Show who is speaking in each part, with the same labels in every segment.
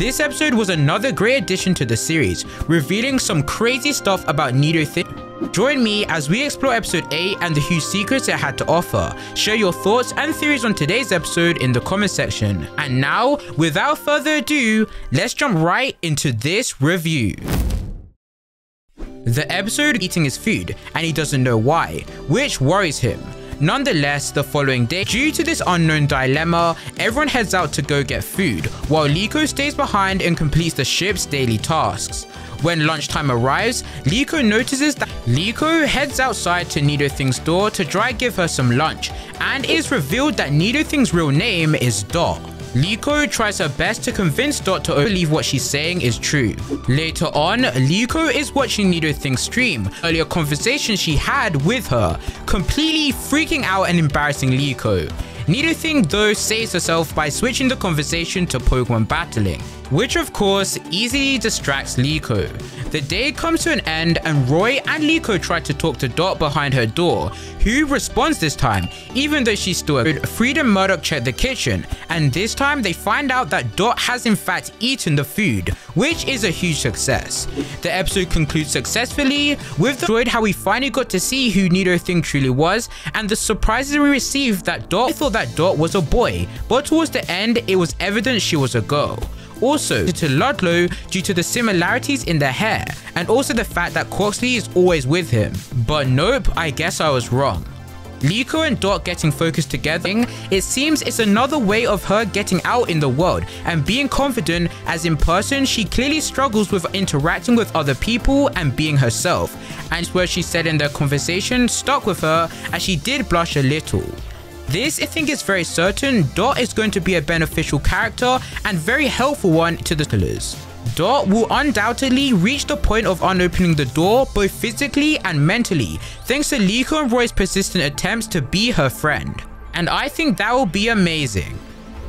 Speaker 1: This episode was another great addition to the series, revealing some crazy stuff about Nidothing. Join me as we explore episode 8 and the huge secrets it had to offer. Share your thoughts and theories on today's episode in the comment section. And now, without further ado, let's jump right into this review. The episode eating his food and he doesn't know why, which worries him. Nonetheless, the following day, due to this unknown dilemma, everyone heads out to go get food, while Liko stays behind and completes the ship's daily tasks. When lunchtime arrives, Liko notices that Liko heads outside to Nidothing's door to try give her some lunch, and it is revealed that Nidothing's real name is Dot. Liko tries her best to convince Dot to believe what she's saying is true. Later on, Liko is watching Nidothing's stream, earlier conversation she had with her, completely freaking out and embarrassing Liko. Nidothing though saves herself by switching the conversation to Pokemon battling, which of course easily distracts Liko. The day comes to an end and Roy and Liko try to talk to Dot behind her door, who responds this time, even though she's still a Freed and Murdoch check the kitchen, and this time they find out that Dot has in fact eaten the food, which is a huge success. The episode concludes successfully, with the enjoyed how we finally got to see who Nidothing truly was, and the surprises we received that Dot thought that Dot was a boy, but towards the end it was evident she was a girl. Also to Ludlow due to the similarities in their hair, and also the fact that Quoxley is always with him. But nope, I guess I was wrong. Liko and Dot getting focused together, it seems it's another way of her getting out in the world and being confident, as in person she clearly struggles with interacting with other people and being herself, and it's where she said in their conversation stuck with her, as she did blush a little. This, I think, is very certain Dot is going to be a beneficial character and very helpful one to the killers. Dot will undoubtedly reach the point of unopening the door both physically and mentally, thanks to Liko and Roy's persistent attempts to be her friend. And I think that will be amazing.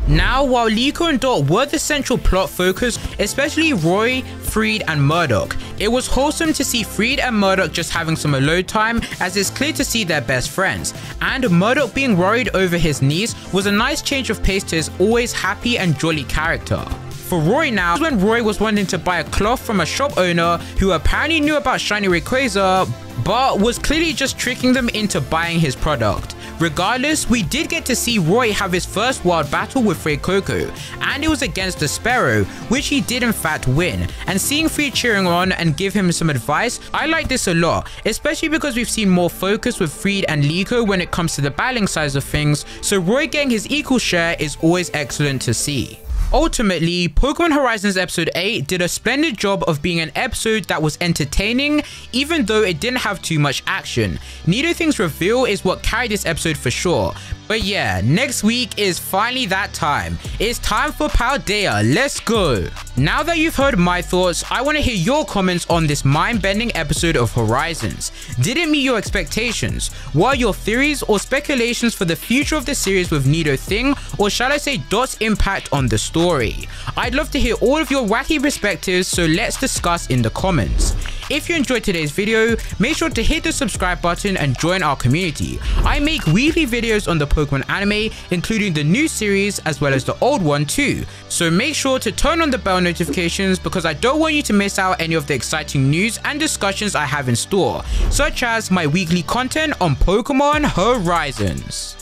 Speaker 1: Now, while Liko and Dot were the central plot focus, especially Roy, Freed and Murdoch, it was wholesome to see Freed and Murdoch just having some alone time, as it's clear to see they're best friends, and Murdoch being worried over his niece was a nice change of pace to his always happy and jolly character. For Roy now, when Roy was wanting to buy a cloth from a shop owner who apparently knew about Shiny Rayquaza, but was clearly just tricking them into buying his product. Regardless, we did get to see Roy have his first wild battle with Fuecoco, and it was against the Sparrow, which he did in fact win, and seeing Freed cheering on and give him some advice, I like this a lot, especially because we've seen more focus with Freed and Liko when it comes to the battling sides of things, so Roy getting his equal share is always excellent to see. Ultimately, Pokemon Horizons Episode 8 did a splendid job of being an episode that was entertaining, even though it didn't have too much action. Nidothing's reveal is what carried this episode for sure. But yeah, next week is finally that time. It's time for Paldea, let's go! Now that you've heard my thoughts, I want to hear your comments on this mind-bending episode of Horizons. Did it meet your expectations? What are your theories or speculations for the future of the series with Nidothing, or shall I say Dot's impact on the story? I'd love to hear all of your wacky perspectives, so let's discuss in the comments. If you enjoyed today's video, make sure to hit the subscribe button and join our community. I make weekly videos on the Pokemon anime, including the new series as well as the old one too. So make sure to turn on the bell notifications, because I don't want you to miss out any of the exciting news and discussions I have in store, such as my weekly content on Pokemon Horizons.